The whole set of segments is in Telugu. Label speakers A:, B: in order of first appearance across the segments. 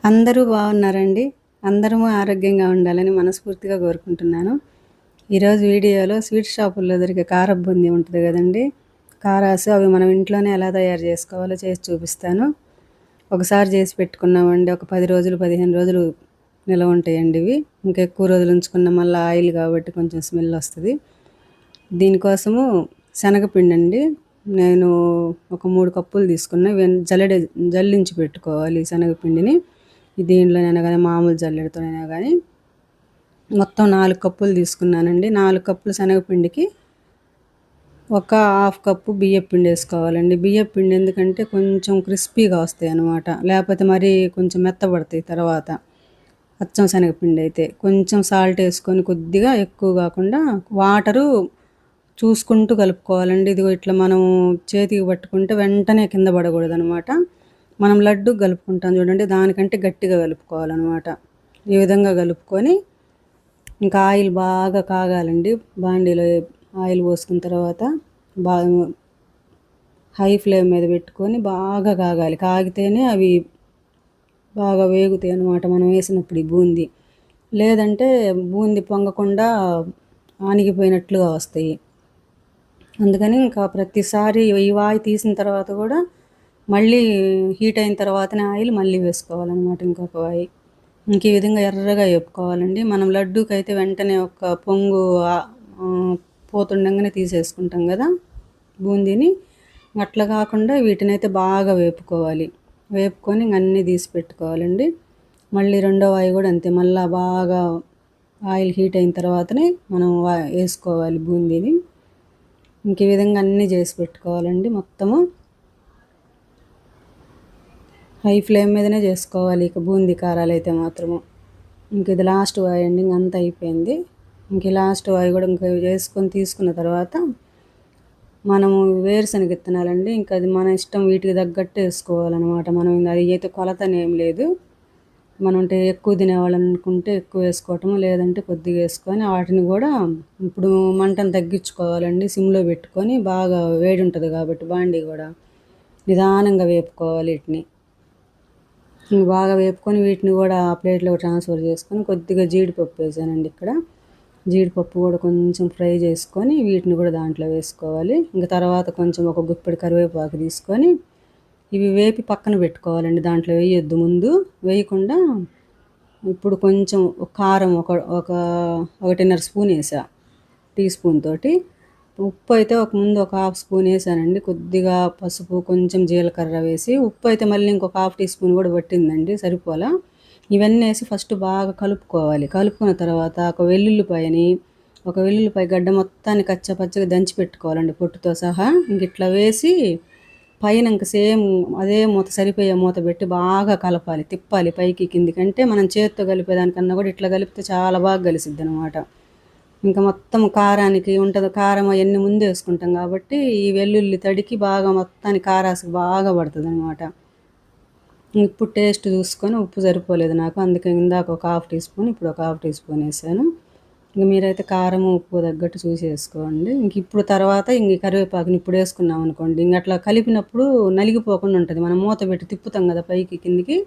A: అందరూ బాగున్నారండి. అందరము ఆరోగ్యంగా ఉండాలని మనస్ఫూర్తిగా కోరుకుంటున్నాను. ఈరోజు వీడియోలో స్వీట్ షాపుల్లో దొరికే కారపు బూందీ ఉంటుంది కదండీ! కారాసు అవి మనం ఇంట్లోనే ఎలా తయారు చేసుకోవాలో చేసి చూపిస్తాను. ఒకసారి చేసి పెట్టుకున్నామండి ఒక 10 రోజులు, 15 రోజులు నిలవ ఉంటాయండి ఇవి. ఇంకా ఎక్కువ రోజులు ఉంచుకున్న మళ్ళీ ఆయిల్ కాబట్టి కొంచెం స్మెల్ వస్తది. దీనికోసము శనగపిండండి. నేను ఒక 3 కప్పులు తీసుకున్నా. జల్లించి పెట్టుకోవాలి ఈ శనగపిండిని. దీంట్లోనైనా కానీ మామూలు జల్లెడతోనైనా కానీ మొత్తం 4 కప్పులు తీసుకున్నానండి. 4 కప్పులు శనగపిండికి ఒక హాఫ్ కప్పు బియ్యపిండి వేసుకోవాలండి. బియ్యపిండి ఎందుకంటే కొంచెం క్రిస్పీగా వస్తాయి అన్నమాట, లేకపోతే మరి కొంచెం మెత్తబడతాయి తర్వాత. అచ్చం శనగపిండి అయితే కొంచెం సాల్ట్ వేసుకొని కొద్దిగా, ఎక్కువ కాకుండా వాటరు చూసుకుంటూ కలుపుకోవాలండి. ఇదిగో ఇట్లా మనం చేతికి పట్టుకుంటే వెంటనే కింద పడకూడదు అనమాట. మనం లడ్డు కలుపుకుంటాం చూడండి, దానికంటే గట్టిగా కలుపుకోవాలన్నమాట. ఈ విధంగా కలుపుకొని ఇంకా ఆయిల్ బాగా కాగాలండి. బాండీలో ఆయిల్ పోసుకున్న తర్వాత బాగా హై ఫ్లేమ్ మీద పెట్టుకొని బాగా కాగాలి. కాగితేనే అవి బాగా వేగుతాయి అన్నమాట మనం వేసినప్పుడు ఈ బూందీ. లేదంటే బూందీ పొంగకుండా ఆనిగిపోయినట్లుగా వస్తాయి. అందుకని ఇంకా ప్రతిసారి ఈ వాయి తీసిన తర్వాత కూడా మళ్ళీ హీట్ అయిన తర్వాతనే ఆయిల్ మళ్ళీ వేసుకోవాలన్నమాట, ఇంకొక వాయి. ఇంక ఈ విధంగా ఎర్రగా వేపుకోవాలండి. మనం లడ్డూకి అయితే వెంటనే ఒక పొంగు పోతుండగానే తీసేసుకుంటాం కదా బూందీని, అట్లా కాకుండా వీటినైతే బాగా వేపుకోవాలి. వేపుకొని ఇంక అన్నీ తీసి పెట్టుకోవాలండి. మళ్ళీ రెండో వాయి కూడా అంతే, మళ్ళీ బాగా ఆయిల్ హీట్ అయిన తర్వాతనే మనం వేసుకోవాలి బూందీని. ఇంక ఈ విధంగా అన్నీ చేసి పెట్టుకోవాలండి మొత్తము. హై ఫ్లేమ్ మీదనే చేసుకోవాలి ఇక బూందీ కారాలు అయితే మాత్రము. ఇంక ఇది లాస్ట్ వాయి అండి, ఇంకంతా అయిపోయింది. ఇంక లాస్ట్ వాయి కూడా ఇంకా చేసుకొని తీసుకున్న తర్వాత మనము వేరుశనగ విత్తనాలండి. ఇంకా అది మన ఇష్టం, వీటికి తగ్గట్టు వేసుకోవాలన్నమాట. మనం అది అయితే కొలతనేం లేదు. మనం అంటే ఎక్కువ తినేవాళ్ళని అనుకుంటే ఎక్కువ వేసుకోవటము, లేదంటే కొద్దిగా వేసుకొని వాటిని కూడా ఇప్పుడు మంటను తగ్గించుకోవాలండి. సిమ్లో పెట్టుకొని బాగా వేడి ఉంటుంది కాబట్టి బాండీ కూడా నిదానంగా వేపుకోవాలి. వీటిని బాగా వేపుకొని వీటిని కూడా ప్లేట్లో ట్రాన్స్ఫర్ చేసుకొని కొద్దిగా జీడిపప్పు వేసానండి. ఇక్కడ జీడిపప్పు కూడా కొంచెం ఫ్రై చేసుకొని వీటిని కూడా దాంట్లో వేసుకోవాలి. ఇంకా తర్వాత కొంచెం ఒక గుప్పెడు కరివేపాకు తీసుకొని ఇవి వేపి పక్కన పెట్టుకోవాలండి. దాంట్లో వేయొద్దు, ముందు వేయకుండా. ఇప్పుడు కొంచెం కారం ఒక 1.5 స్పూన్ వేసా, టీ స్పూన్ తోటి. ఉప్పు అయితే ముందు ఒక హాఫ్ స్పూన్ వేసానండి. కొద్దిగా పసుపు, కొంచెం జీలకర్ర వేసి, ఉప్పు అయితే మళ్ళీ ఇంకొక హాఫ్ టీ స్పూన్ కూడా పట్టిందండి, సరిపోలా. ఇవన్నీ వేసి ఫస్ట్ బాగా కలుపుకోవాలి. కలుపుకున్న తర్వాత ఒక వెల్లుల్లిపాయ గడ్డ మొత్తాన్ని కచ్చపచ్చగా దంచి పెట్టుకోవాలండి, పొట్టుతో సహా. ఇంక ఇట్లా వేసి పైన ఇంక సేమ్ అదే మూత, సరిపోయే మూత పెట్టి బాగా కలపాలి, తిప్పాలి పైకి కిందికి. అంటే మనం చేతితో కలిపేదానికన్నా కూడా ఇట్లా కలిపితే చాలా బాగా కలిసిద్ది అనమాట. ఇంకా మొత్తం కారానికి ఉంటుంది, కారం అవన్నీ ముందు వేసుకుంటాం కాబట్టి ఈ వెల్లుల్లి తడికి బాగా మొత్తానికి కారాసుకు బాగా పడుతుంది అనమాట. ఇప్పుడు టేస్ట్ చూసుకొని ఉప్పు సరిపోలేదు నాకు, అందుకే ఇందాక ఒక హాఫ్ టీ స్పూన్, ఇప్పుడు ఒక హాఫ్ టీ స్పూన్ వేసాను. ఇంక మీరైతే కారం ఉప్పు తగ్గట్టు చూసి వేసుకోండి. ఇంక ఇప్పుడు తర్వాత ఇంక కరివేపాకుని ఇప్పుడు వేసుకున్నాం అనుకోండి, ఇంక అట్లా కలిపినప్పుడు నలిగిపోకుండా ఉంటుంది. మనం మూత పెట్టి తిప్పుతాం కదా పైకి కిందికి,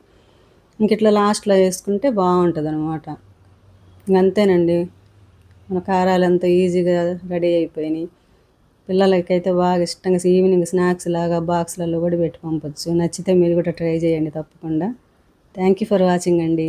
A: ఇంక ఇట్లా లాస్ట్లో వేసుకుంటే బాగుంటుంది అనమాట. ఇంకంతేనండి, మన కారాలు అంతా ఈజీగా రెడీ అయిపోయినాయి. పిల్లలకైతే బాగా ఇష్టంగా ఈవినింగ్ స్నాక్స్ లాగా బాక్స్లలో కూడా పెట్టి పంపొచ్చు. నచ్చితే మీరు కూడా ట్రై చేయండి తప్పకుండా. థ్యాంక్ యూ ఫర్ వాచింగ్ అండి.